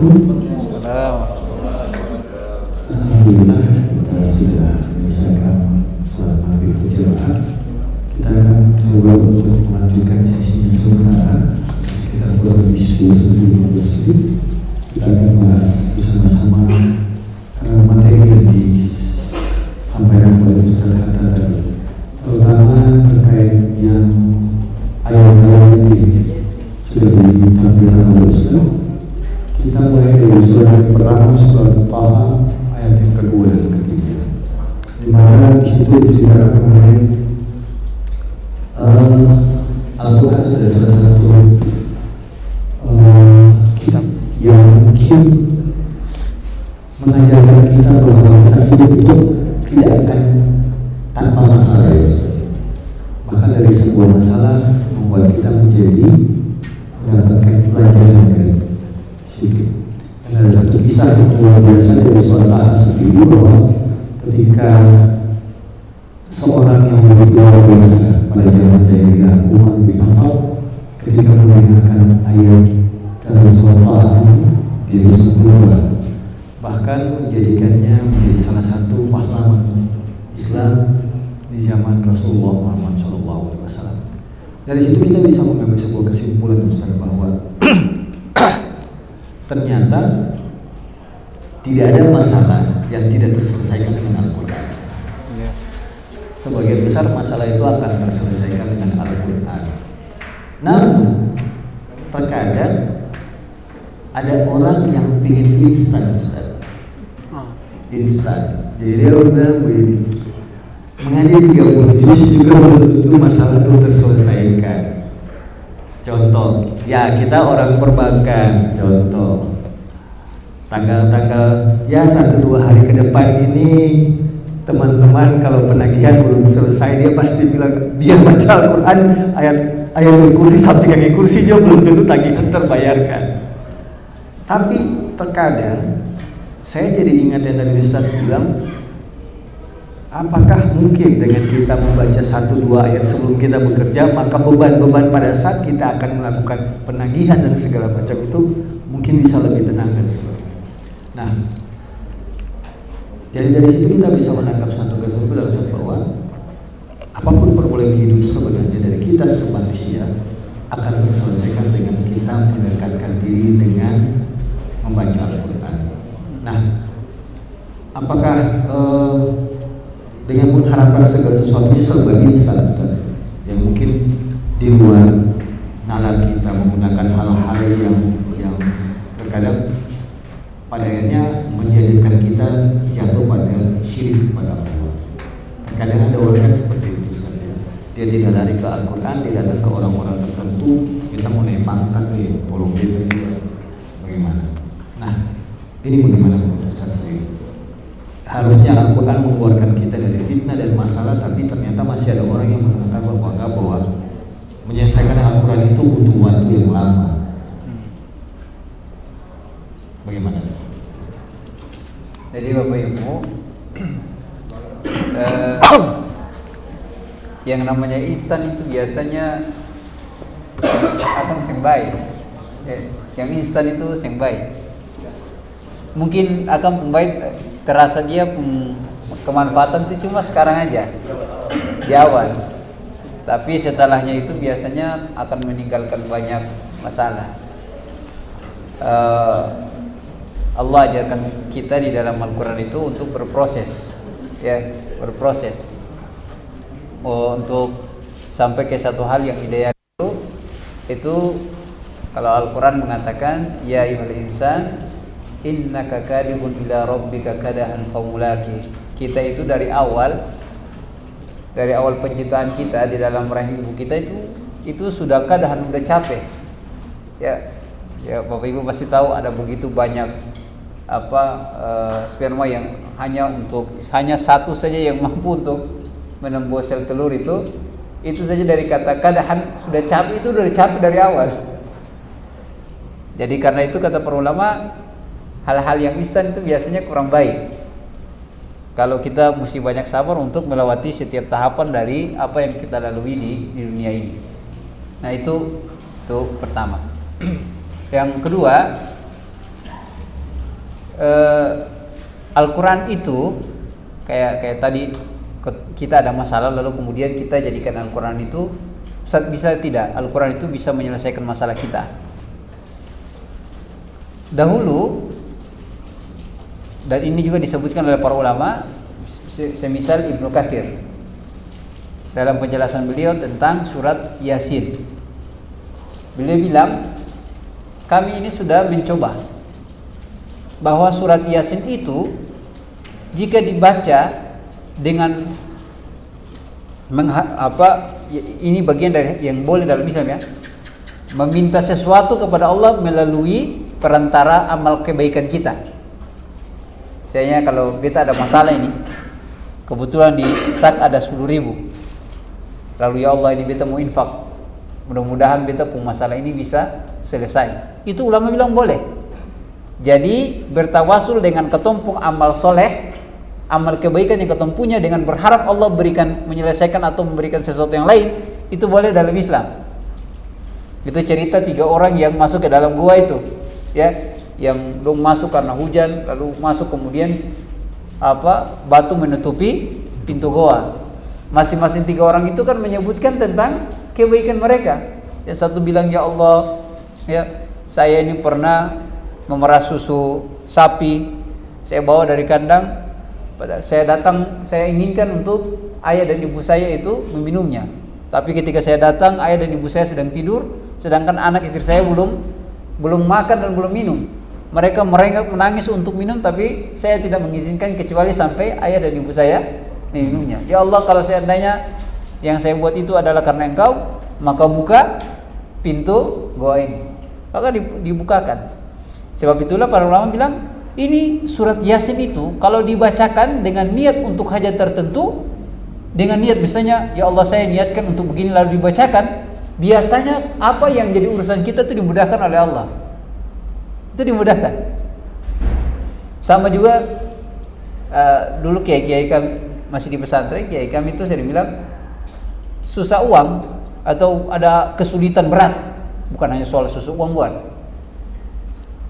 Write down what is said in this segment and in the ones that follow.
Alhamdulillah kita sudah menyelesaikan salat maghrib berjamaah. Kita akan coba untuk melanjutkan sesinya sementara sekitar kurang lebih 10-15 menit. Kita akan bahas bersama-sama materi yang disampaikan oleh Ustaz Hatta tadi, terutama terkait yang ayat-ayat ini sudah ditampilkan oleh Ustaz. Kita mulai dari surat yang pertama, surat Taha, ayat yang kedua dan ketiga, di mana di situ diceritakan mengenai Al-Quran adalah salah satu kitab yang mungkin mengajarkan kita bahwa kita hidup itu tidak akan tanpa masalah ya. Bahkan dari sebuah masalah membuat kita menjadi mendapatkan pelajaran dari sedikit. Dan ada satu kisah yang luar biasa dari surat Taha sendiri, bahwa ketika seorang yang begitu luar biasa pada zaman jahiliyah, Umar bin Khattab, ketika mendengarkan ayat dari surat Taha ini, dia bisa berubah, bahkan menjadikannya menjadi salah satu pahlawan Islam di zaman Rasulullah Muhammad SAW. Dari situ kita bisa mengambil sebuah kesimpulan, Ustaz, bahwa ternyata tidak ada masalah yang tidak terselesaikan dengan Al-Quran. Sebagian besar masalah itu akan terselesaikan dengan Al-Quran. Namun terkadang ada orang yang ingin instan, Ustaz. Instan. Jadi dia udah begini, mengaji 30 juz juga belum tentu masalah itu terselesaikan. Contoh, ya kita orang perbankan, contoh tanggal-tanggal ya 1-2 hari ke depan ini teman-teman kalau penagihan belum selesai, dia pasti bilang dia baca Al-Quran ayatul kursi sampai kaki kursi juga belum tentu tagihan terbayarkan. Tapi terkadang saya jadi ingat yang tadi Ustaz bilang, apakah mungkin dengan kita membaca 1-2 ayat sebelum kita bekerja, maka beban-beban pada saat kita akan melakukan penagihan dan segala macam itu mungkin bisa lebih tenang dan sebagainya. Nah, jadi dari situ kita bisa menangkap satu kesimpulan bahwa apapun pergumulan hidup sebenarnya dari kita semanusia akan terselesaikan dengan kita mendekatkan diri dengan membaca Al-Quran. Nah, apakah dengan mengharapkan segala sesuatunya serba instan, yang mungkin di luar nalar kita menggunakan hal-hal yang terkadang pada akhirnya menjadikan kita jatuh pada syirik pada Allah. Terkadang ada orang kan seperti itu sekali. Dia tidak lari ke Al-Quran, dia datang ke orang-orang tertentu, kita mau naik pangkat nih, tolong dia bagaimana? Nah, ini bagaimana memutuskan sendiri? Harusnya Al-Quran mengeluarkan kita dari fitnah dan masalah, tapi ternyata masih ada orang yang menganggap bahwa menyelesaikan Al-Quran itu butuh waktu yang lama. Bagaimana? Jadi Bapak Ibu, yang namanya instan itu biasanya akan sembai. Yang instan itu sembai. Mungkin akan pembaik terasa dia kemanfaatan itu cuma sekarang aja di awal, tapi setelahnya itu biasanya akan meninggalkan banyak masalah. Allah ajarkan kita di dalam Al-Quran itu untuk berproses, ya, berproses untuk sampai ke satu hal yang ideal. Itu kalau Al-Quran mengatakan ya ayyuhal insan innaka kadibun ila rabbika kadahan famulaki. Kita itu dari awal penciptaan kita di dalam rahim ibu kita itu sudah kadahan, sudah capek. Ya Bapak Ibu pasti tahu ada begitu banyak sperma yang hanya satu saja yang mampu untuk menembus sel telur itu saja dari kata kadahan sudah capek, itu sudah capek dari awal. Jadi karena itu kata para ulama, hal-hal yang instan itu biasanya kurang baik. Kalau kita mesti banyak sabar untuk melewati setiap tahapan dari apa yang kita lalui di dunia ini. Nah itu pertama. Yang kedua, Al-Quran itu kayak tadi kita ada masalah lalu kemudian kita jadikan Al-Quran itu bisa tidak, Al-Quran itu bisa menyelesaikan masalah kita. Dahulu, dan ini juga disebutkan oleh para ulama, semisal Ibnu Katsir dalam penjelasan beliau tentang surat Yasin, beliau bilang, kami ini sudah mencoba bahwa surat Yasin itu jika dibaca dengan ini bagian dari yang boleh dalam Islam ya, meminta sesuatu kepada Allah melalui perantara amal kebaikan kita. Misalnya kalau beta ada masalah ini, kebetulan di sak ada 10.000, lalu ya Allah ini beta mau infak, mudah-mudahan beta pun masalah ini bisa selesai. Itu ulama bilang boleh. Jadi bertawasul dengan ketumpung amal soleh, amal kebaikan yang ketumpunya dengan berharap Allah berikan menyelesaikan atau memberikan sesuatu yang lain, itu boleh dalam Islam. Itu cerita 3 orang yang masuk ke dalam gua itu, ya, yang dong masuk karena hujan, lalu masuk kemudian batu menutupi pintu goa. Masing-masing 3 orang itu kan menyebutkan tentang kebaikan mereka. Yang satu bilang, ya Allah, ya saya ini pernah memerah susu sapi, saya bawa dari kandang, saya datang, saya inginkan untuk ayah dan ibu saya itu meminumnya. Tapi ketika saya datang, ayah dan ibu saya sedang tidur, sedangkan anak istri saya belum makan dan belum minum. Mereka merengek menangis untuk minum, tapi saya tidak mengizinkan kecuali sampai ayah dan ibu saya minumnya. Ya Allah, kalau seandainya yang saya buat itu adalah karena Engkau, maka buka pintu goa ini. Maka dibukakan. Sebab itulah para ulama bilang, ini surat Yasin itu kalau dibacakan dengan niat untuk hajat tertentu, dengan niat misalnya, ya Allah saya niatkan untuk begini lalu dibacakan, biasanya apa yang jadi urusan kita itu dimudahkan oleh Allah. Itu dimudahkan. Sama juga dulu kiai-kiai kami masih di pesantren, kiai kami itu sering bilang, susah uang atau ada kesulitan berat, bukan hanya soal susah uang buat.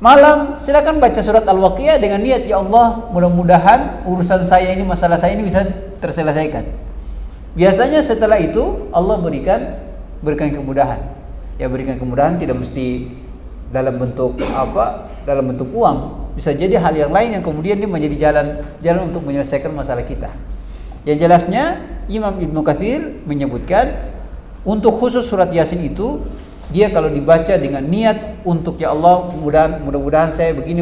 Malam silakan baca surat Al-Waqiah dengan niat, ya Allah mudah-mudahan urusan saya ini, masalah saya ini bisa terselesaikan. Biasanya setelah itu Allah berikan kemudahan. Ya, berikan kemudahan tidak mesti dalam bentuk dalam bentuk uang. Bisa jadi hal yang lain yang kemudian ini menjadi jalan untuk menyelesaikan masalah kita. Yang jelasnya Imam Ibnu Katsir menyebutkan untuk khusus surat Yasin itu, dia kalau dibaca dengan niat untuk ya Allah mudah-mudahan saya begini,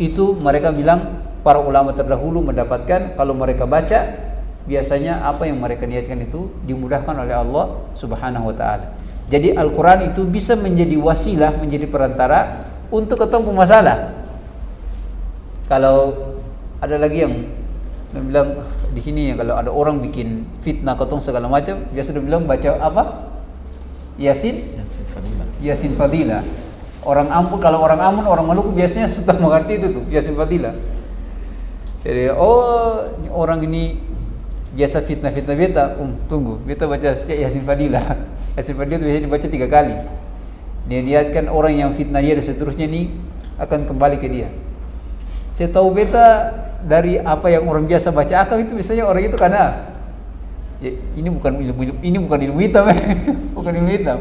itu mereka bilang para ulama terdahulu mendapatkan kalau mereka baca biasanya apa yang mereka niatkan itu dimudahkan oleh Allah Subhanahu wa taala. Jadi Al-Qur'an itu bisa menjadi wasilah, menjadi perantara untuk ketemu masalah. Kalau ada lagi yang bilang di sini ya, kalau ada orang bikin fitnah ketong segala macam, biasa dia bilang baca apa? Yasin Fadilah. Orang Ambon, kalau orang Ambon, orang Maluku biasanya sudah mengerti itu tuh, Yasin Fadilah. Jadi orang ini biasa fitnah beta, tunggu, beta baca Yasin Fadilah. Yasin Fadilah itu biasanya dibaca 3 kali. Dia niatkan orang yang fitnah dia dan seterusnya ini akan kembali ke dia. Saya tahu beta dari apa yang orang biasa baca akal itu biasanya orang itu karena ini bukan ilmu hitam, bukan ilmu hitam.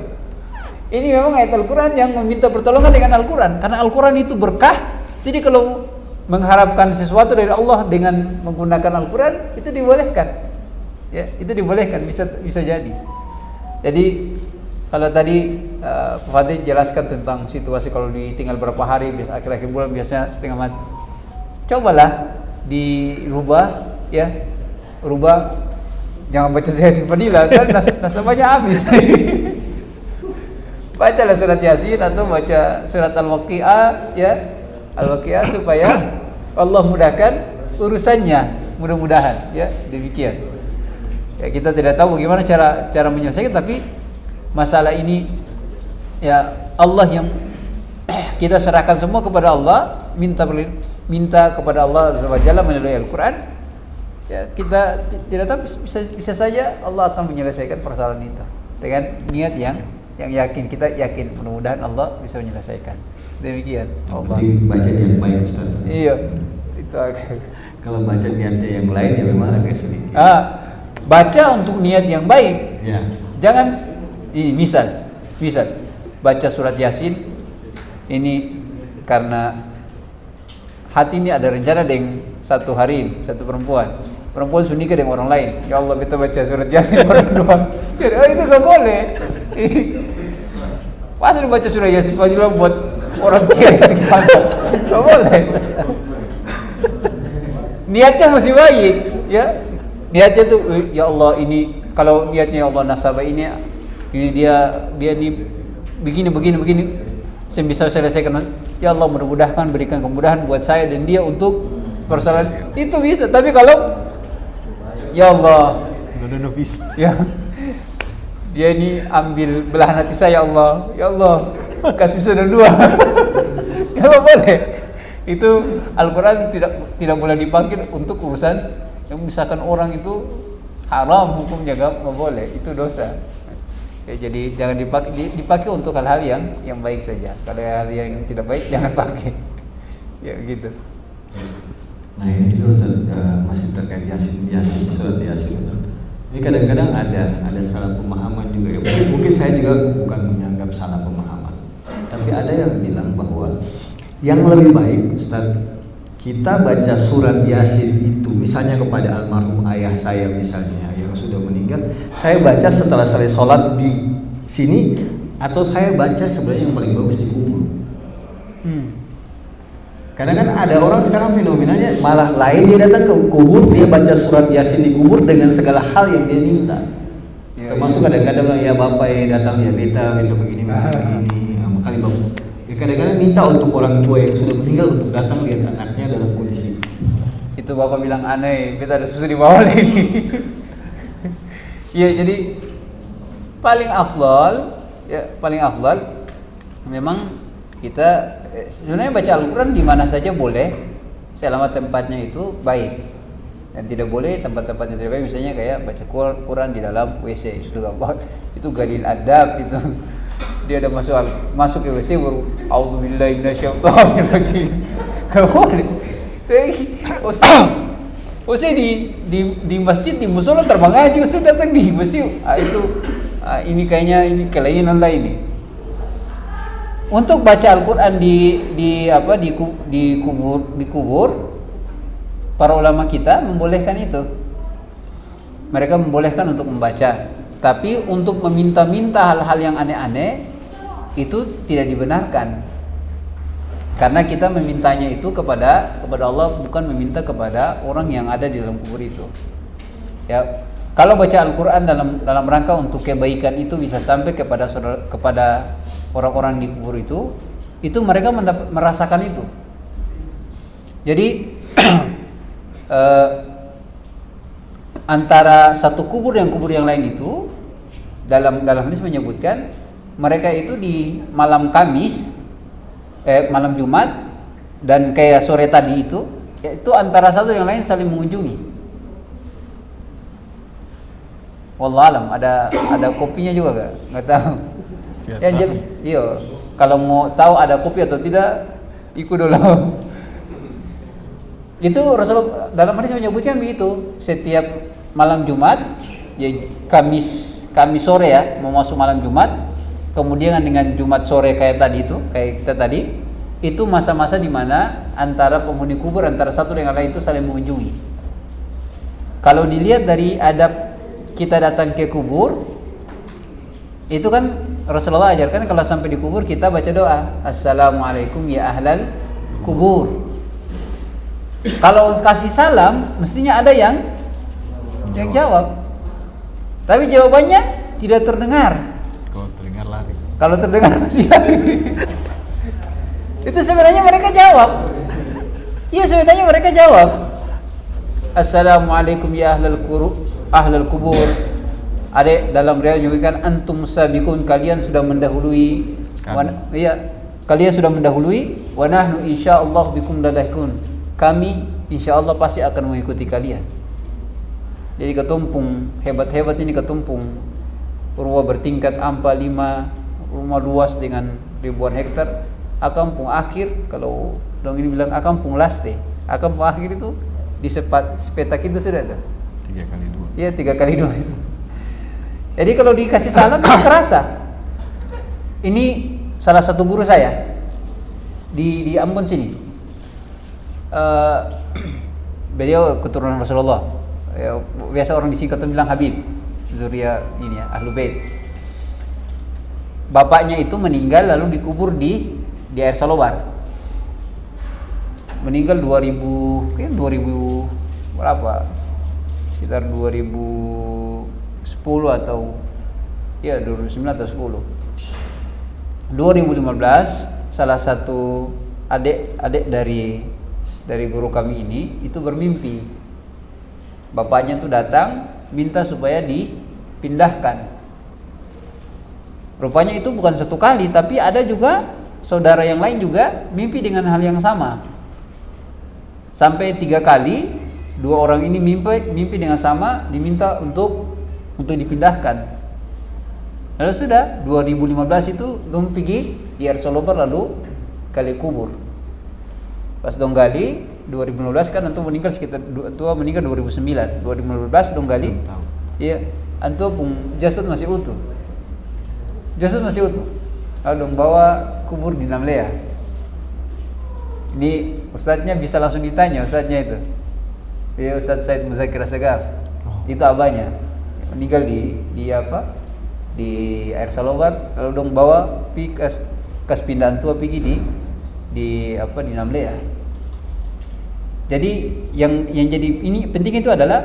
Ini memang ayat Al-Quran yang meminta pertolongan dengan Al-Quran, karena Al-Quran itu berkah. Jadi kalau mengharapkan sesuatu dari Allah dengan menggunakan Al-Quran itu dibolehkan. Ya, itu dibolehkan, bisa jadi. Jadi kalau tadi Pak Fadil jelaskan tentang situasi kalau ditinggal berapa hari, biasa akhir-akhir bulan biasanya setengah mati. Cobalah dirubah, ya, rubah. Jangan baca Yasin Fadilah, kan nasabahnya habis. Bacalah surat Yasin atau baca surat Al-Waqiah, ya, Al-Waqiah supaya Allah mudahkan urusannya, mudah-mudahan, ya, demikian. Ya, kita tidak tahu bagaimana cara menyelesaikan, tapi masalah ini ya Allah yang kita serahkan semua kepada Allah, minta kepada Allah Subhanahu wa taala melalui Al-Qur'an. Ya, kita tidak tahu, bisa saja Allah akan menyelesaikan persoalan itu dengan niat yang yakin. Kita yakin mudah-mudahan Allah bisa menyelesaikan. Demikian. Yang penting baca niat baik Ustaz. Iya. Itu agak. Kalau baca niatnya yang lain ya memang agak sedikit. Baca untuk niat yang baik. Ya. Jangan ini misal baca surat Yasin ini karena hati ini ada rencana dengan satu hari satu perempuan sunika dengan orang lain. Ya Allah, kita baca surat Yasin berdua. Jadi itu gak boleh. Pas baca surat Yasin fadilah buat orang kiri gimana? Gak boleh. Niatnya masih baik, ya. Niatnya tuh, ya Allah ini kalau niatnya ya Allah nasabah ini dia ini begini. Saya bisa selesaikan. Ya Allah mudah-mudahan berikan kemudahan buat saya dan dia untuk persoalan itu bisa. Tapi kalau ya Allah, ya dia ini ambil belahan hati saya ya Allah kasih bisa ada dua. Gak boleh. Itu Al-Quran tidak boleh dipakai untuk urusan yang misalkan orang itu haram hukumnya gak boleh, itu dosa. Ya, jadi jangan dipakai untuk hal-hal yang baik saja. Kalau hal yang tidak baik jangan pakai. Ya gitu. Nah ini juga masih terkait Yasin surat Yasin. Ini kadang-kadang ada salah pemahaman juga ya. Mungkin saya juga bukan menganggap salah pemahaman, tapi ada yang bilang bahwa yang lebih baik Ustaz, kita baca surat Yasin itu misalnya kepada almarhum ayah saya misalnya yang sudah meninggal, saya baca setelah selesai sholat di sini, atau saya baca sebenarnya yang paling bagus di kubur. Karena kan ada orang sekarang fenomenanya malah lain, dia datang ke kubur, dia baca surat Yasin di kubur dengan segala hal yang dia minta. Termasuk kadang-kadang bilang ya bapak ya datang ya minta begini. Makanya bagus. Ya kadang-kadang minta untuk orang tua yang sudah meninggal untuk datang lihat anaknya dalam kondisi itu. Bapak bilang aneh, kita ada susu di bawah lagi. Iya, jadi paling afdal memang kita sebenarnya baca Al-Quran di mana saja boleh selama tempatnya itu baik, dan tidak boleh tempat-tempat yang tidak baik, misalnya kayak baca Quran di dalam WC, itu galil adab itu. Dia ada masuk ke WC baru auzubillahi minasyaitonirrajim. Gak boleh. Ustaz di masjid, di musola terbang aja Ustaz datang di masjid. Ini kayaknya ini kelainan lah ini. Untuk baca Al-Qur'an di kubur, para ulama kita membolehkan itu. Mereka membolehkan untuk membaca. Tapi untuk meminta-minta hal-hal yang aneh-aneh itu tidak dibenarkan. Karena kita memintanya itu kepada Allah, bukan meminta kepada orang yang ada di dalam kubur itu. Ya, kalau baca Al-Qur'an dalam rangka untuk kebaikan itu bisa sampai kepada orang-orang di kubur itu mereka merasakan itu. Jadi antara satu kubur yang lain itu dalam hadis menyebutkan mereka itu di malam malam Jumat dan kayak sore tadi itu antara satu yang lain saling mengunjungi. Wallahualam, ada kopinya juga nggak tahu. Ya iya, kalau mau tahu ada kopi atau tidak ikut dulu. Itu Rasulullah dalam hadis menyebutkan begitu, setiap malam Jumat, ya Kamis sore ya, mau masuk malam Jumat, kemudian dengan Jumat sore kayak kita tadi, itu masa-masa di mana antara penghuni kubur antara satu dengan lain itu saling mengunjungi. Kalau dilihat dari adab kita datang ke kubur, itu kan Rasulullah ajarkan kalau sampai di kubur kita baca doa, Assalamualaikum ya ahlal kubur. Kalau kasih salam, mestinya ada yang jawab. Tapi jawabannya tidak terdengar. Kalau terdengar masih lari. Itu sebenarnya mereka jawab. Iya, sebenarnya mereka jawab. Assalamualaikum ya ahlal kubur. Ada dalam riwayat menyebutkan antum sabiqun, kalian sudah mendahului. Kalian sudah mendahului. Wa nahnu insyaallah bikum ladahkun. Kami insyaallah pasti akan mengikuti kalian. Jadi ketumpung hebat-hebat ini, ketumpung rumah bertingkat 5 rumah luas dengan ribuan hektar, akampung akhir, kalau dong ini bilang akampung laste, akampung akhir itu di sepetak itu sudah ada 3x2. iya 3x2 itu. Jadi kalau dikasih salam itu kerasa. Ini salah satu guru saya di Ambon sini. Beliau keturunan Rasulullah. Ya, biasa orang disingkat bilang Habib, Zuriya ini ya, Ahlul Bait. Bapaknya itu meninggal lalu dikubur di air Salobar. Meninggal 2000 berapa? Sekitar 2010 atau ya 2009 atau 10. 2015 salah satu adik dari guru kami ini itu bermimpi bapaknya tuh datang minta supaya dipindahkan. Rupanya itu bukan satu kali, tapi ada juga saudara yang lain juga mimpi dengan hal yang sama. Sampai 3 kali 2 orang ini mimpi dengan sama, diminta untuk dipindahkan. Lalu sudah 2015 itu dong pergi di air Salobar lalu kali kubur. Pas dong gali 2015 kan antum meninggal sekitar tua meninggal 2009. 2015 dong gali. Iya, antum pun jasad masih utuh. Jasad masih utuh. Lalu dong bawa kubur di Namlea. Ini ustadznya bisa langsung ditanya ustadznya itu. Iya, Ustadz Said Muzakir Asagaf. Itu abahnya. Meninggal di apa? Di air Salobar, lalu dong bawa pi kas pindahan tua pergi di Namlea. Jadi yang jadi ini penting itu adalah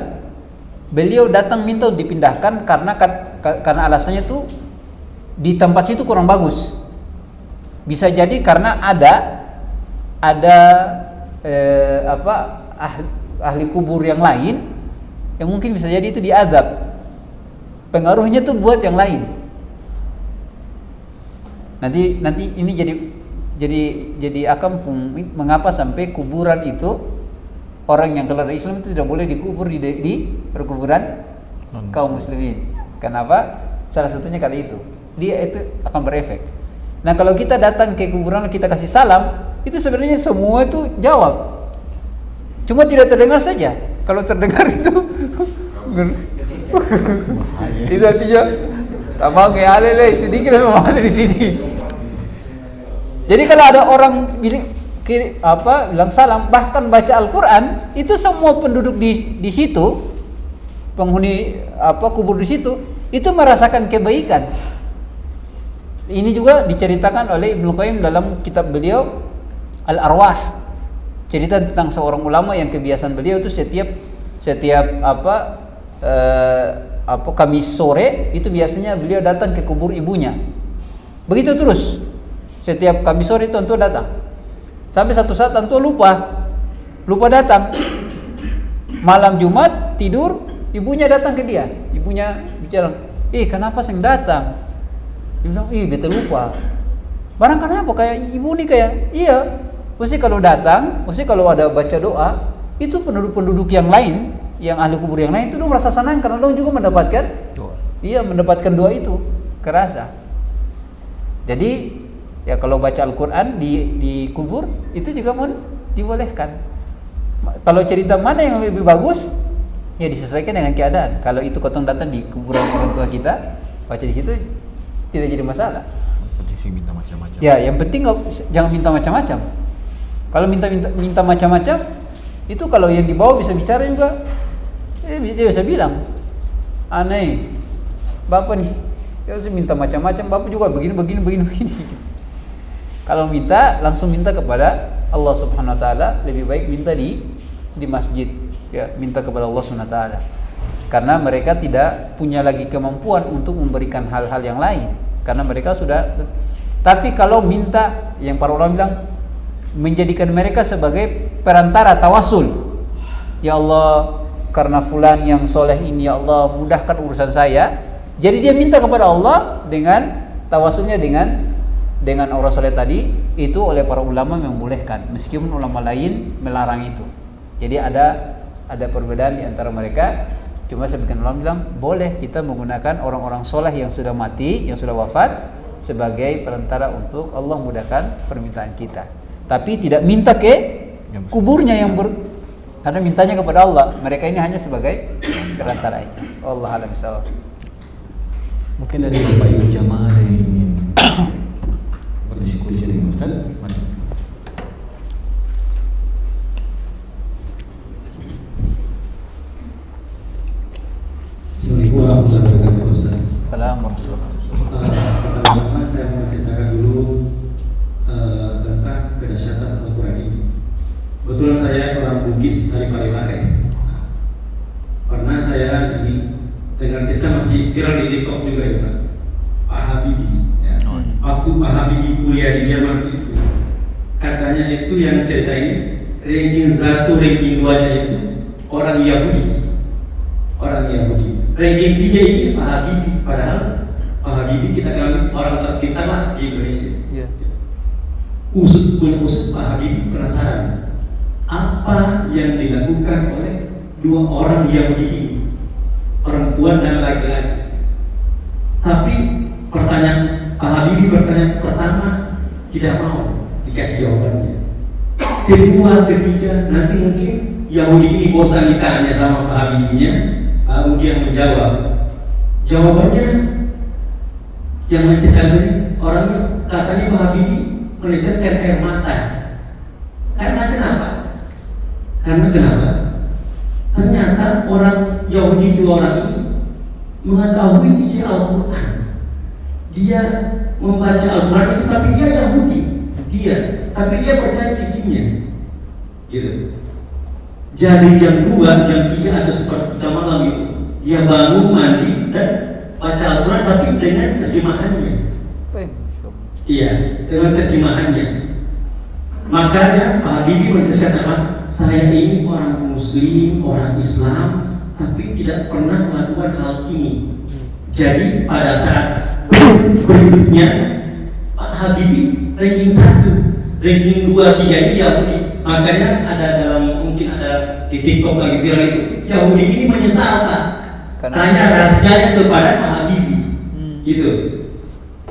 beliau datang minta dipindahkan karena alasannya tuh di tempat situ kurang bagus. Bisa jadi karena ada ahli kubur yang lain yang mungkin bisa jadi itu diazab. Pengaruhnya tuh buat yang lain. Nanti ini jadi akampung mengapa sampai kuburan itu orang yang keluar dari Islam itu tidak boleh dikubur di perkuburan kaum muslimin. Kenapa? Salah satunya kali itu. Dia itu akan berefek. Nah, kalau kita datang ke kuburan kita kasih salam, itu sebenarnya semua itu jawab. Cuma tidak terdengar saja. Kalau terdengar itu itu artinya tamang ya alele sedikit memang masuk di sini. Jadi kalau ada orang bilang salam bahkan baca Al-Qur'an, itu semua penduduk di situ, penghuni kubur di situ itu merasakan kebaikan. Ini juga diceritakan oleh Ibnu Qayyim dalam kitab beliau Al-Arwah. Cerita tentang seorang ulama yang kebiasaan beliau itu setiap Kamis sore itu biasanya beliau datang ke kubur ibunya. Begitu terus. Setiap Kamis sore itu antua datang. Sampai satu saat antua lupa datang. Malam Jumat tidur, ibunya datang ke dia. Ibunya bicara, kenapa seng datang?" Dia bilang, beta lupa. Barang kenapa? Kayak ibu nih kayak, iya. Mesti kalau datang, mesti kalau ada baca doa, itu penduduk-penduduk yang lain, yang ahli kubur yang lain itu dong merasa senang karena dong juga mendapatkan doa. Iya, mendapatkan doa itu kerasa. Jadi ya kalau baca Al-Qur'an di kubur itu juga pun dibolehkan. Kalau cerita mana yang lebih bagus, ya disesuaikan dengan keadaan. Kalau itu kotong datang di kuburan orang tua kita, baca di situ tidak jadi masalah. Penting minta macam-macam. Ya, yang penting jangan minta macam-macam. Kalau minta macam-macam, itu kalau yang dibawa bisa bicara juga, dia bisa bilang, aneh, bapak nih, dia harus minta macam-macam, bapak juga begini. Kalau minta, langsung minta kepada Allah Subhanahu Wa Taala, lebih baik minta di masjid, ya, minta kepada Allah Subhanahu Wa Taala, karena mereka tidak punya lagi kemampuan untuk memberikan hal-hal yang lain, karena mereka sudah. Tapi kalau minta, yang para ulama bilang, menjadikan mereka sebagai perantara tawasul. Ya Allah, karena fulan yang soleh ini, ya Allah mudahkan urusan saya. Jadi dia minta kepada Allah dengan tawasulnya dengan orang soleh tadi, itu oleh para ulama membolehkan, meskipun ulama lain melarang itu. Jadi ada perbedaan di antara mereka. Cuma sebagian ulama bilang boleh kita menggunakan orang-orang soleh yang sudah mati, yang sudah wafat, sebagai perantara untuk Allah mudahkan permintaan kita. Tapi tidak minta ke kuburnya karena mintanya kepada Allah. Mereka ini hanya sebagai perantara aja. Allah alam bisawab. Mungkin dari Bapak Ibu jamaah ada yang ingin berdiskusi dengan Ustaz. Assalamualaikum warahmatullahi wabarakatuh, Ustaz. Assalamualaikum. Pertama saya mau menceritakan dulu tentang kedahsyatan Al-Quran ini. Kebetulan saya orang Bugis dari Parepare. Pernah saya ini dengar cerita masih viral di TikTok juga ya Pak. Pak Habibie. Ya. Waktu Pak Habibie kuliah di Jerman itu, katanya itu yang cerita ini ranking 1, ranking 2-nya itu orang Yahudi. Orang Yahudi. Ranking 3 ini Pak Habibie. Padahal Pak Habibie kita kan orang terpintar lah di Indonesia. Yeah. Usut Pak Habibie penasaran apa yang dilakukan oleh dua orang Yahudi ini, perempuan dan laki-laki. Tapi pertanyaan Pak Habibie pertama tidak mau dikasih jawabannya. Kedua, ketiga, nanti mungkin Yahudi ini bosan ditanya sama Pak Habibie-nya, lalu dia menjawab. Jawabannya yang menceritakan orangnya katanya Pak Habibie meneteskan air mata. Karena kenapa? Ternyata orang Yahudi dua orang ini mengetahui isi Al-Quran. Dia membaca Al-Quran itu, tapi dia Yahudi. Tapi dia percaya isinya. Gitu. Jadi jam 2, jam 3 atau sepertiga malam itu dia bangun, mandi dan baca Al-Quran, tapi dengan terjemahannya. Iya, dengan terjemahannya. Makanya Pak Habibie menegaskan apa? Saya ini orang Muslim, orang Islam, tapi tidak pernah melakukan hal ini. Jadi pada saat berikutnya Pak Habibie ranking 1, ranking 2, 3 ini Yahudi. Makanya mungkin ada di TikTok lagi viral itu, Yahudi ini menyesal Pak. Tanya rahasianya kepada Pak Habibie. Gitu.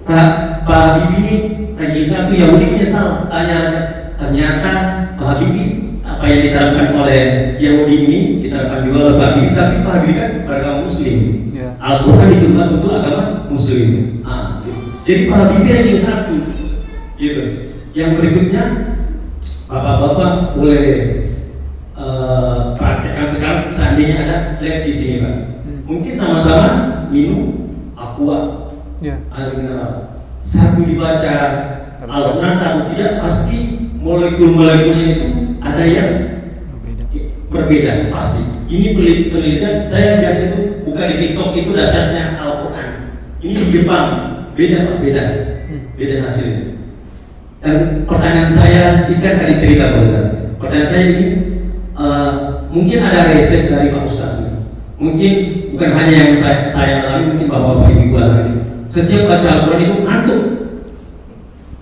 Pak Habibie ini ranking 1, Yahudi menyesal. Tanya ternyata Pak Habibie apa yang diterapkan oleh Yahudi ini diterapkan juga oleh Pak Habibie, tapi Pak Habibie kan beragama Muslim. Yeah. Al-Quran dituntut untuk agama Muslim. Jadi Pak Habibie ranking 1. Gitu. Yang berikutnya Bapak-bapak boleh praktekkan sekarang seandainya ada lab di sini Pak. Mungkin sama-sama minum aqua, air mineral. Satu dibaca Al-Quran, satu tidak, pasti molekul-molekulnya itu ada yang berbeda pasti. Ini penelitian saya biasa itu buka di TikTok, itu dasarnya Al-Quran. Ini di Jepang beda Pak, beda hasilnya. Dan pertanyaan saya, ini kan tadi cerita Pak Ustaz. Pertanyaan saya ini, mungkin ada resep dari Pak Ustaz. Mungkin bukan hanya yang saya alami, mungkin Bapak-Bapak Ibu alami. Setiap baca Al-Quran itu ngantuk.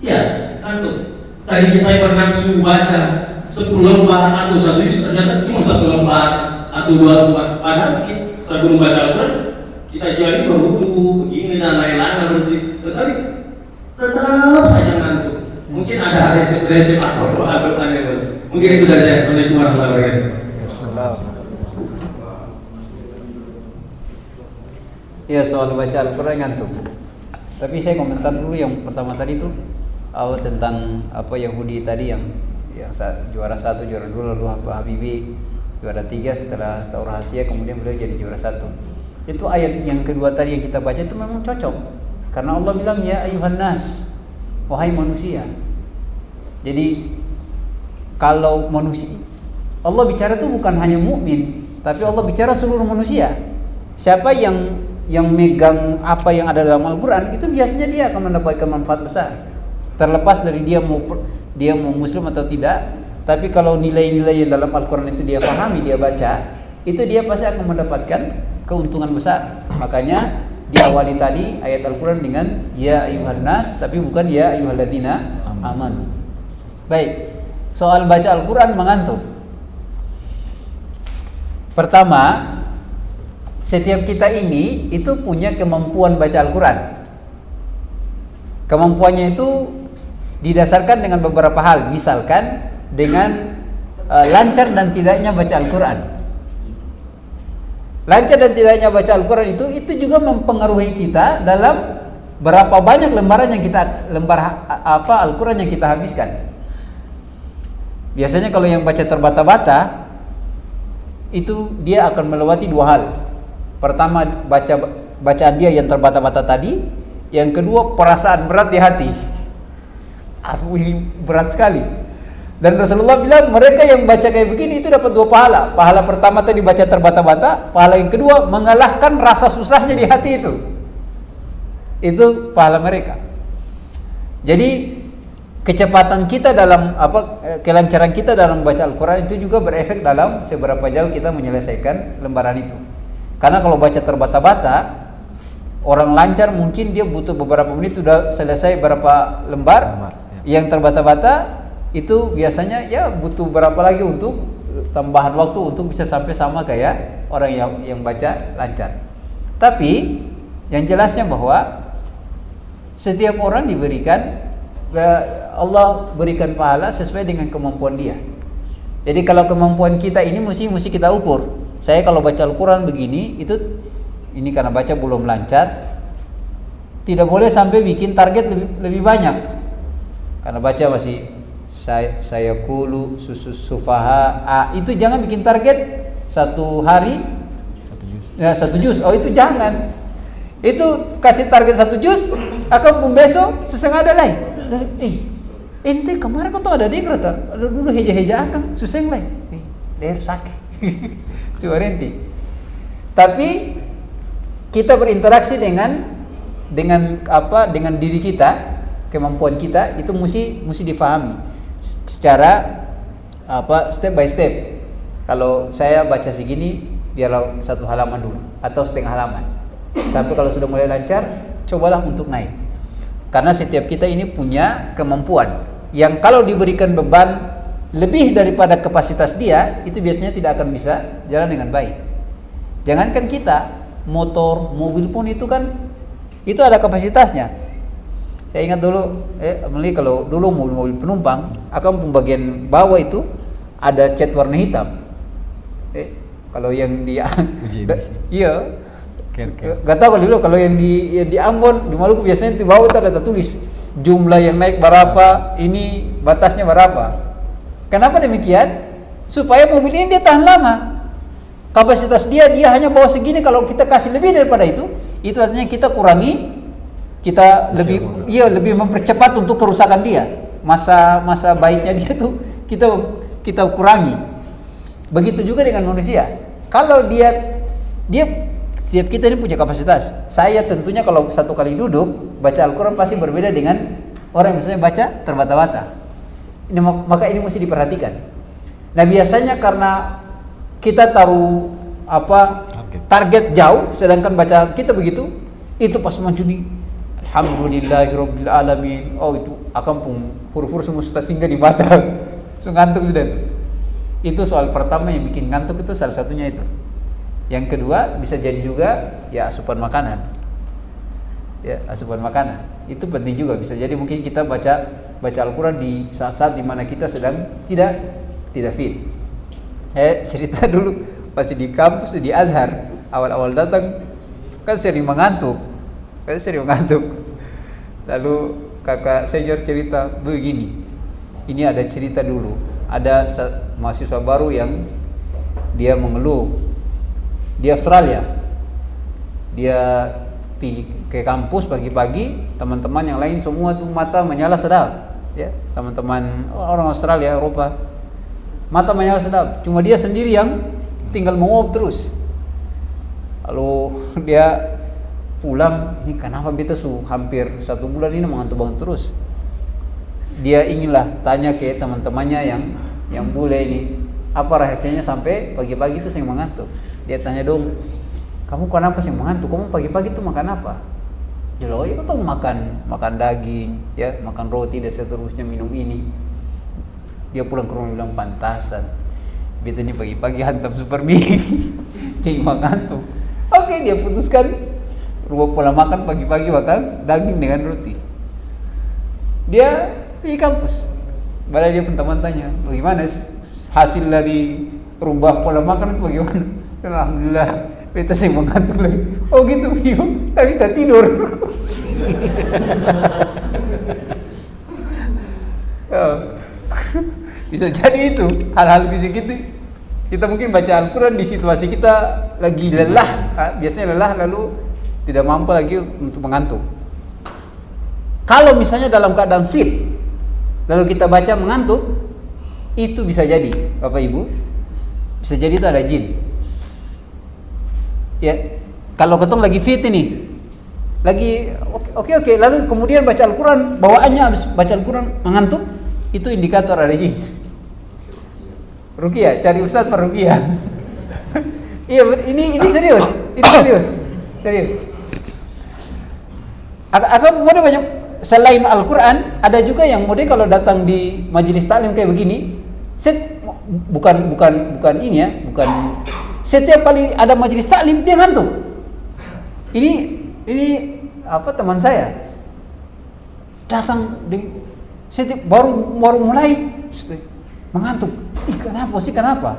Ya, ngantuk. Tadi saya bernafsu baca 10 lembar atau 1 juz, ternyata cuma 1 lembar atau 2 lembar. Padahal sebelum baca Al-Quran, kita jalani berwudu, begini dan lain-lain bersih. Tetapi tetap saja ngantuk. Mungkin ada resep atau doa bertanya. Mungkin itu dari saya. Assalamualaikum warahmatullahi wabarakatuh. Ya, soal baca Al-Quran ngantuk. Tapi saya komentar dulu yang pertama tadi itu tentang apa Yahudi tadi yang juara 1, juara 2, lalu Pak Habibie juara 3 setelah tahu rahasia, kemudian beliau jadi juara 1. Itu ayat yang kedua tadi yang kita baca itu memang cocok. Karena Allah bilang ya ayuhan nas, wahai manusia. Jadi kalau manusia, Allah bicara itu bukan hanya mukmin, tapi Allah bicara seluruh manusia. Siapa yang megang apa yang ada dalam Al-Quran, itu biasanya dia akan mendapatkan manfaat besar. Terlepas dari dia mau Muslim atau tidak. Tapi kalau nilai-nilai yang dalam Al-Quran itu dia pahami, dia baca, itu dia pasti akan mendapatkan keuntungan besar. Makanya diawali tadi ayat Al-Quran dengan ya ayuhan nas, tapi bukan ya ayyuhalladzina amanu. Baik, soal baca Al-Quran mengantuk. Pertama, setiap kita ini itu punya kemampuan baca Al-Quran. Kemampuannya itu didasarkan dengan beberapa hal, misalkan dengan lancar dan tidaknya baca Al-Quran. Lancar dan tidaknya baca Al-Quran itu juga mempengaruhi kita dalam berapa banyak lembar Al-Quran yang kita habiskan. Biasanya kalau yang baca terbata-bata itu dia akan melewati dua hal. Pertama, bacaan dia yang terbata-bata tadi, yang kedua perasaan berat di hati. Aduh, ini berat sekali. Dan Rasulullah bilang mereka yang baca kayak begini itu dapat dua pahala. Pahala pertama tadi baca terbata-bata, pahala yang kedua mengalahkan rasa susahnya di hati itu. Itu pahala mereka. Jadi kecepatan kita dalam kelancaran kita dalam baca Al-Quran itu juga berefek dalam seberapa jauh kita menyelesaikan lembaran itu. Karena kalau baca terbata-bata, orang lancar mungkin dia butuh beberapa menit sudah selesai berapa lembar. Yang terbata-bata itu biasanya ya butuh berapa lagi untuk tambahan waktu untuk bisa sampai sama kayak orang yang baca lancar. Tapi yang jelasnya bahwa setiap orang diberikan, Allah berikan pahala sesuai dengan kemampuan dia. Jadi kalau kemampuan kita ini mesti kita ukur. Saya kalau baca Al-Quran begini, ini karena baca belum lancar, tidak boleh sampai bikin target lebih banyak. Karena baca masih saya kulu sufaha, itu jangan bikin target satu hari satu juz. Oh, itu jangan. Itu kasih target 1 juz, akan besok susah ada lain. Ente kemarin kau tahu ada dikro tak? Ada dulu heja-heja akan susah lain. Der sakit. Suarenti. Tapi kita berinteraksi dengan diri kita, kemampuan kita itu mesti difahami secara step by step. Kalau saya baca segini biarlah 1 halaman dulu atau setengah halaman. Sampai kalau sudah mulai lancar, cobalah untuk naik. Karena setiap kita ini punya kemampuan yang kalau diberikan beban lebih daripada kapasitas dia, itu biasanya tidak akan bisa jalan dengan baik. Jangankan kita, motor, mobil pun itu kan itu ada kapasitasnya. Saya ingat dulu, kalau dulu mobil penumpang, akan pembagian bawah itu ada cat warna hitam. Kalau yang di iya, gak tahu kalau yang di Ambon, di Maluku biasanya di bawah itu ada tulis jumlah yang naik berapa, ini batasnya berapa. Kenapa demikian? Supaya mobil ini dia tahan lama. Kapasitas dia hanya bawa segini. Kalau kita kasih lebih daripada itu artinya kita kurangi. Kita lebih mempercepat untuk kerusakan dia. Masa baiknya dia tuh kita kurangi. Begitu juga dengan manusia. Kalau dia setiap kita ini punya kapasitas. Saya tentunya kalau 1 kali duduk baca Al-Quran pasti berbeda dengan orang yang misalnya baca terbata-bata. Maka ini mesti diperhatikan. Nah, biasanya karena kita taruh target jauh, sedangkan bacaan kita begitu, itu pas muncul di Alhamdulillahirabbil alamin. Oh, itu akan huruf-huruf semesta sehingga di mata. Ngantuk sudah. Itu soal pertama yang bikin ngantuk, itu salah satunya itu. Yang kedua bisa jadi juga ya asupan makanan. Ya, asupan makanan. Itu penting juga, bisa jadi mungkin kita baca Al-Quran di saat-saat dimana kita sedang tidak fit. Cerita dulu pas di kampus di Azhar, awal-awal datang kan sering mengantuk. Lalu kakak senior cerita begini, ini ada cerita dulu, ada mahasiswa baru yang dia mengeluh di Australia. Dia pergi ke kampus pagi-pagi, teman-teman yang lain semua tuh mata menyala sedap, ya, teman-teman orang Australia, Eropa, mata menyala sedap, cuma dia sendiri yang tinggal menguap terus. Lalu dia pulang, ini kenapa beta hampir 1 bulan ini mengantuk banget terus. Dia inginlah tanya ke teman-temannya yang bule ini, apa rahasianya sampai pagi-pagi itu saya mengantuk. Dia tanya dong, kamu kenapa sih mengantuk? Kamu pagi-pagi itu makan apa? Ya loh, ya kau makan daging, ya, makan roti dan seterusnya, minum ini. Dia pulang ke rumah bilang, pantasan beta ini pagi-pagi hantam super mie. Cing mengantuk. Oke, dia putuskan rumah pola makan pagi-pagi makan daging dengan roti. dia di kampus. Malah dia pun teman tanya, bagaimana hasil dari rubah pola makan itu bagaimana? Alhamdulillah, kita sih mengantuk lagi. Oh gitu, tapi kita tidur. Bisa jadi itu hal-hal fisik itu. Kita mungkin baca Al-Quran di situasi kita lagi lelah, biasanya lelah lalu tidak mampu lagi untuk mengantuk. Kalau misalnya dalam keadaan fit, lalu kita baca mengantuk, itu bisa jadi, Bapak Ibu, bisa jadi itu ada jin. Ya, kalau ketong lagi fit ini, lagi oke, lalu kemudian baca Al-Quran, bawaannya habis baca Al-Quran mengantuk, itu indikator ada jin. Ruqyah, cari ustaz per ruqyah. Iya, ini serius, serius. Akan mode banyak selain Al-Quran, ada juga yang mode kalau datang di majelis taklim kayak begini, bukan ini ya, bukan setiap kali ada majelis taklim dia ngantuk. Ini apa teman saya datang di setiap baru mulai mengantuk. Kenapa?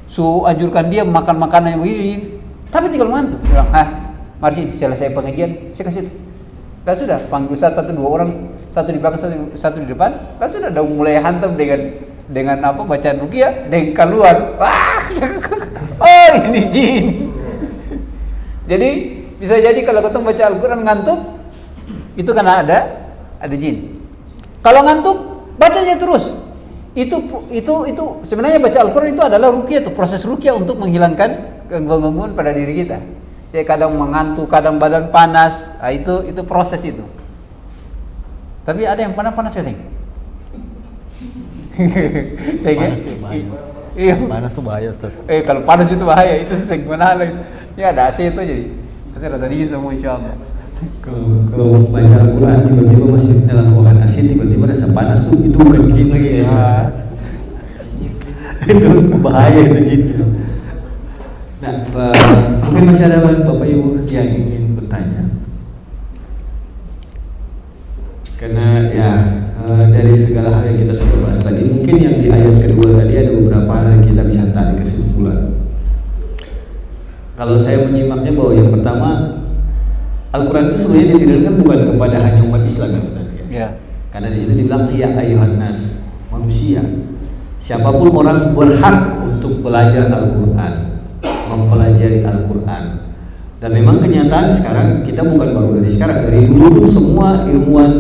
So anjurkan dia makan makanan yang begini, tapi tinggal mengantuk. Bilang, mari sini selesai pengajian, saya kasih itu. Dah sudah, panggil satu dua orang, satu di belakang, satu di depan. Dah sudah, dah mulai hantam dengan apa bacaan ruqyah, dengan keluar. Oh ini jin. Jadi bisa jadi kalau ketemu baca Al-Quran ngantuk, itu karena ada jin. Kalau ngantuk, baca aja terus. Itu sebenarnya baca Al-Quran itu adalah ruqyah, itu proses ruqyah untuk menghilangkan gangguan-gangguan pada diri kita. Ya kadang mengantuk, kadang badan panas, itu proses itu. Tapi ada yang panas ya, Seng? Panas tuh bahaya. Iya. Panas tuh bahaya, Ustaz. Kalau panas itu bahaya, itu Seng mana lain. Ya ada AC itu jadi. Saya rasa dingin semua insyaallah. Kalau baca Al-Quran tiba-tiba masih dalam ruangan AC, tiba-tiba rasa panas tuh, itu bukan jin lagi ya. Itu bahaya, itu jin. Nah, mungkin masih ada Bapak Ibu yang ingin bertanya. Karena ya dari segala hal yang kita sudah bahas tadi, mungkin yang di ayat kedua tadi ada beberapa hal yang kita bisa tarik kesimpulan. Kalau saya menyimaknya bahwa yang pertama, Al-Quran itu sebenarnya diturunkan bukan kepada hanya umat Islam ya Ustaz ya. Ya. Karena di situ dibilang ya ayuhan nas, manusia. Siapapun orang berhak untuk belajar Al-Quran, mempelajari Al-Quran. Dan memang kenyataan sekarang kita bukan baru dari sekarang, dari dulu semua ilmuwan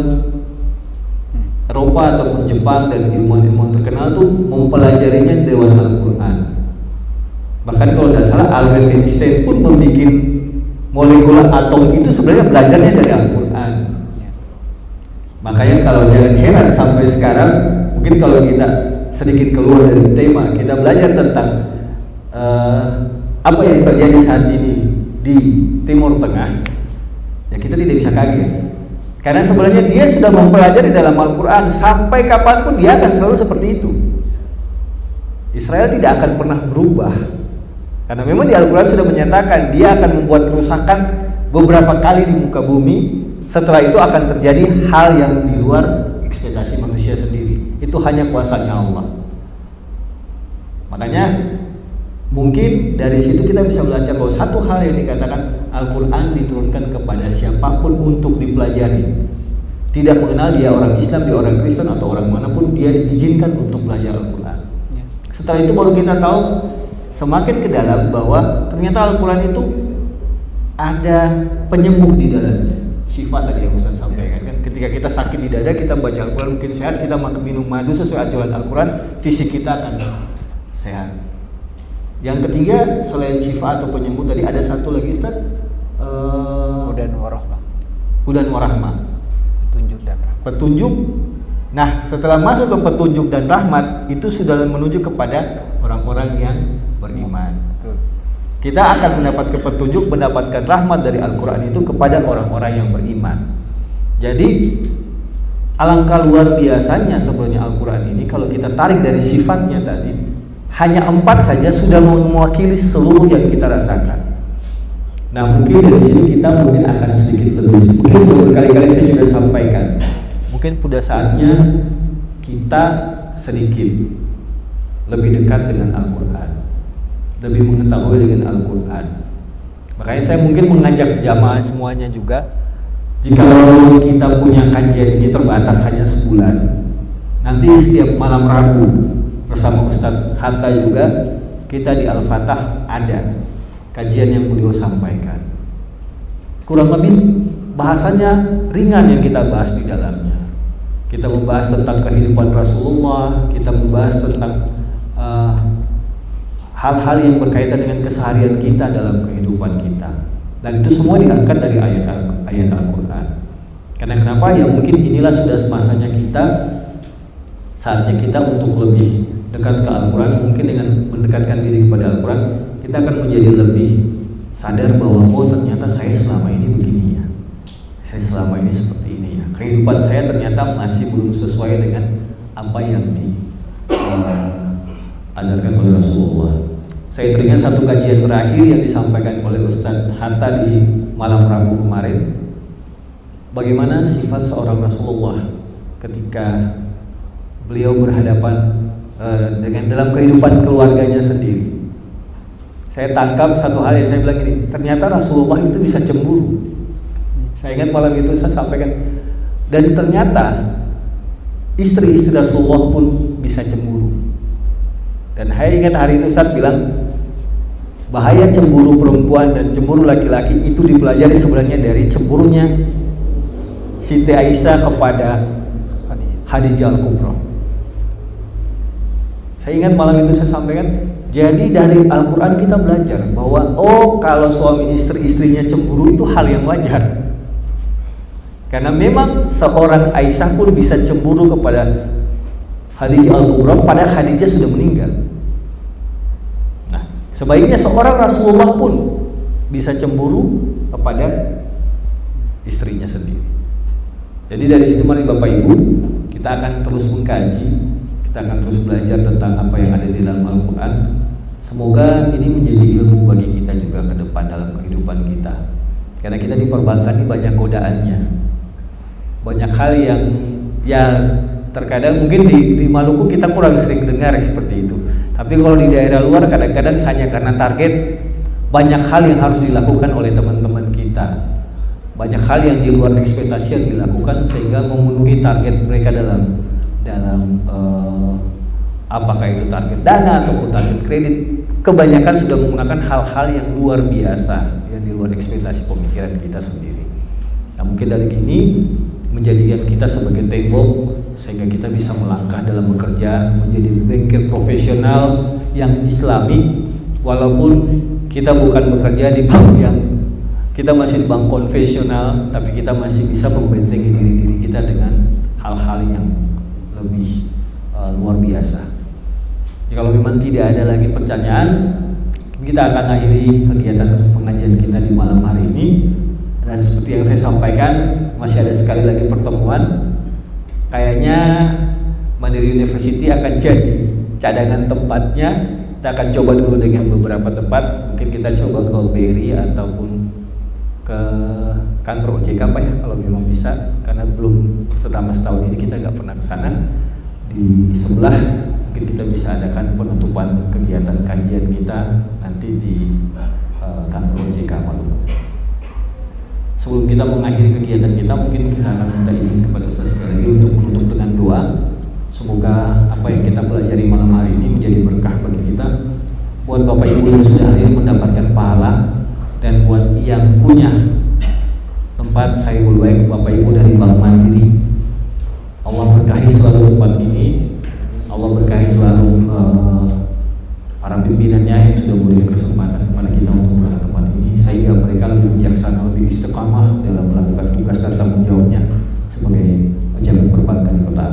Eropa ataupun Jepang dan ilmuwan-ilmuwan terkenal tuh mempelajarinya lewat Al-Quran. Bahkan kalau tidak salah Albert Einstein pun membuat molekul atom itu sebenarnya belajarnya dari Al-Quran. Makanya kalau jangan heran sampai sekarang, mungkin kalau kita sedikit keluar dari tema, kita belajar tentang apa yang terjadi saat ini di Timur Tengah, ya kita tidak bisa kaget. Karena sebenarnya dia sudah mempelajari dalam Al-Quran, sampai kapanpun dia akan selalu seperti itu. Israel tidak akan pernah berubah. Karena memang di Al-Quran sudah menyatakan dia akan membuat kerusakan beberapa kali di muka bumi. Setelah itu akan terjadi hal yang di luar ekspektasi manusia sendiri. Itu hanya kuasanya Allah. Makanya mungkin dari situ kita bisa belajar bahwa satu hal yang dikatakan Al-Quran diturunkan kepada siapapun untuk dipelajari. Tidak mengenal dia orang Islam, dia orang Kristen atau orang manapun, dia diizinkan untuk belajar Al-Quran. Setelah itu baru kita tahu semakin ke dalam bahwa ternyata Al-Quran itu ada penyembuh di dalamnya. Sifat tadi yang Ustaz sampaikan kan, ketika kita sakit di dada kita baca Al-Quran mungkin sehat, kita minum madu sesuai ajaran Al-Quran, fisik kita akan sehat. Yang ketiga selain sifat atau penyembuh tadi ada satu lagi Ustaz, Hudan warahmah. Hudan warahmah. Petunjuk dan rahmat. Petunjuk. Nah, setelah masuk ke petunjuk dan rahmat, itu sudah menuju kepada orang-orang yang beriman. Betul. Kita akan mendapat petunjuk, mendapatkan rahmat dari Al-Quran itu kepada orang-orang yang beriman. Jadi alangkah luar biasanya sebenarnya Al-Quran ini kalau kita tarik dari sifatnya tadi, hanya 4 saja sudah mewakili seluruh yang kita rasakan. Nah mungkin dari sini kita mungkin akan sedikit lebih, mungkin sudah berkali-kali saya juga sampaikan, mungkin pada saatnya kita sedikit lebih dekat dengan Al-Quran, lebih mengetahui dengan Al-Quran. Makanya saya mungkin mengajak jamaah semuanya juga, jika kita punya kajian ini terbatas hanya sebulan, nanti setiap malam Rabu bersama Ustadz Hatta juga kita di Al-Fatah ada kajian yang beliau sampaikan. Kurang lebih bahasanya ringan yang kita bahas di dalamnya. Kita membahas tentang kehidupan Rasulullah, kita membahas tentang hal-hal yang berkaitan dengan keseharian kita dalam kehidupan kita. Dan itu semua diangkat dari ayat Al-Quran. Karena kenapa? Ya mungkin inilah sudah masanya kita, saatnya kita untuk lebih dekat ke Al-Quran. Mungkin dengan mendekatkan diri kepada Al-Quran, kita akan menjadi lebih sadar bahwa oh ternyata saya selama ini begini ya, saya selama ini seperti ini ya, kehidupan saya ternyata masih belum sesuai dengan apa yang diajarkan oleh Rasulullah. Saya teringat satu kajian terakhir yang disampaikan oleh Ustadz Hatta di malam Rabu kemarin, bagaimana sifat seorang Rasulullah ketika beliau berhadapan dengan dalam kehidupan keluarganya sendiri. Saya tangkap satu hal yang saya bilang ini, ternyata Rasulullah itu bisa cemburu. Saya ingat malam itu saya sampaikan, dan ternyata istri-istri Rasulullah pun bisa cemburu. Dan saya ingat hari itu saya bilang, bahaya cemburu perempuan dan cemburu laki-laki itu dipelajari sebenarnya dari cemburunya Siti Aisyah kepada Khadijah Al-Kubra. Saya ingat malam itu saya sampaikan, jadi dari Al-Quran kita belajar bahwa oh kalau suami istri-istrinya cemburu itu hal yang wajar. Karena memang seorang Aisyah pun bisa cemburu kepada Khadijah Al-Kubra padahal Khadijah sudah meninggal. Nah, sebaiknya seorang Rasulullah pun bisa cemburu kepada istrinya sendiri. Jadi dari situ mari Bapak Ibu, kita akan terus mengkaji, kita akan terus belajar tentang apa yang ada di dalam Al-Quran. Semoga ini menjadi ilmu bagi kita juga ke depan dalam kehidupan kita. Karena kita diperbankan di banyak godaannya, banyak hal yang terkadang mungkin di Maluku kita kurang sering dengar seperti itu. Tapi kalau di daerah luar kadang-kadang hanya karena target, banyak hal yang harus dilakukan oleh teman-teman kita. Banyak hal yang di luar ekspektasi yang dilakukan sehingga memenuhi target mereka dalam apakah itu target dana ataupun target kredit. Kebanyakan sudah menggunakan hal-hal yang luar biasa yang di luar ekspektasi pemikiran kita sendiri. Nah, mungkin dari ini menjadikan kita sebagai tembok sehingga kita bisa melangkah dalam bekerja menjadi bengkel profesional yang islami, walaupun kita bukan bekerja di bank yang kita masih di bank konvensional, tapi kita masih bisa membentengi diri kita dengan hal-hal yang lebih luar biasa. Kalau memang tidak ada lagi pertanyaan, kita akan akhiri kegiatan pengajian kita di malam hari ini. Dan seperti yang saya sampaikan, masih ada sekali lagi pertemuan. Kayaknya Mandiri University akan jadi cadangan tempatnya. Kita akan coba dulu dengan beberapa tempat. Mungkin kita coba ke BRI ataupun ke kantor OJK Pak ya, kalau memang bisa. Karena belum selama setahun ini kita nggak pernah ke sana. Di sebelah mungkin kita bisa adakan penutupan kegiatan kajian kita nanti di kantor OJK Maluku. Sebelum kita mengakhiri kegiatan kita, mungkin kita akan minta izin kepada Ustaz sekali lagi untuk menutup dengan doa. Semoga apa yang kita pelajari malam hari ini menjadi berkah bagi kita. Buat Bapak Ibu yang sudah hadir mendapatkan pahala, dan buat yang punya tempat Sayyidul Baik Bapak Ibu dari Bank Mandiri, Allah berkahi selalu tempat ini. Allah berkahi selalu para pimpinannya yang sudah memberi kesempatan kepada kita untuk berada tempat ini, sehingga mereka lebih bijaksana, lebih istiqamah dalam melakukan tugas dan tanggung jawabnya sebagai pejabat perbankan di kota.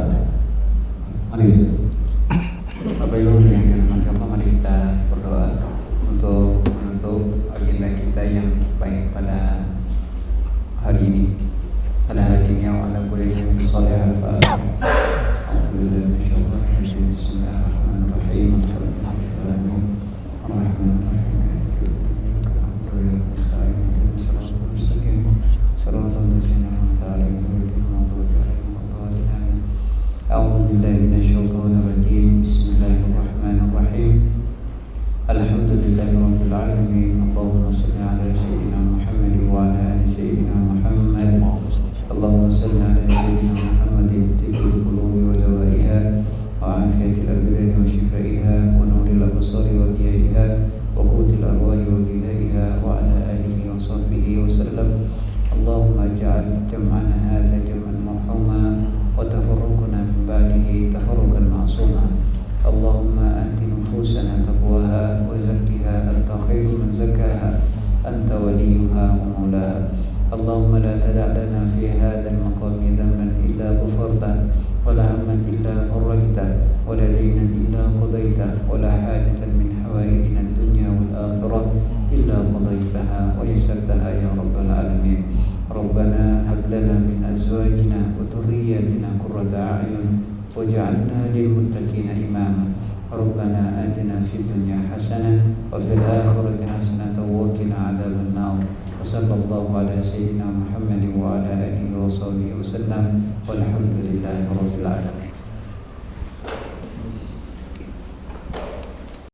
Mari Bapak Ibu yang dirahmati Allah, mari kita berdoa untuk menutup agenda kita yang baik pada hari ini. Pada hari ini Allah boleh soleh al-fatihah. Bismillahirrahmanirrahim. العالمين. اللهم صل على سيدنا محمد وعلى آل سيدنا محمد. اللهم صل على سيدنا محمد طب القلوب ودوائها وعافية الأبدان وشفائها ونور الأبصار وضيائها وقوت الأرواح وغذائها وعلى آله وصحبه وسلم. اللهم اجعل جمعنا هذا جمعا مرحوما وتفرقنا من بعده تفرقا معصوما. اللهم آت نفوسنا تقواها وزكها أنت خير من زكاها أنت وليها ومولاها. اللهم لا تدع لنا في هذا المقام ذنبا إلا غفرته ولا هما إلا فرجته ولا دينا إلا قضيته ولا حاجة من حوائجنا الدنيا والآخرة إلا قضيتها ويسرتها يا رب العالمين. ربنا هب لنا من أزواجنا وذرياتنا قرة أعين واجعلنا للمتقين إماما. ربنا آتنا في الدنيا حسنة وفي الآخرة حسنة وقنا عذاب النار. وصلى الله على سيدنا محمد وعلى آله وصحبه وسلم والحمد لله رب العالمين.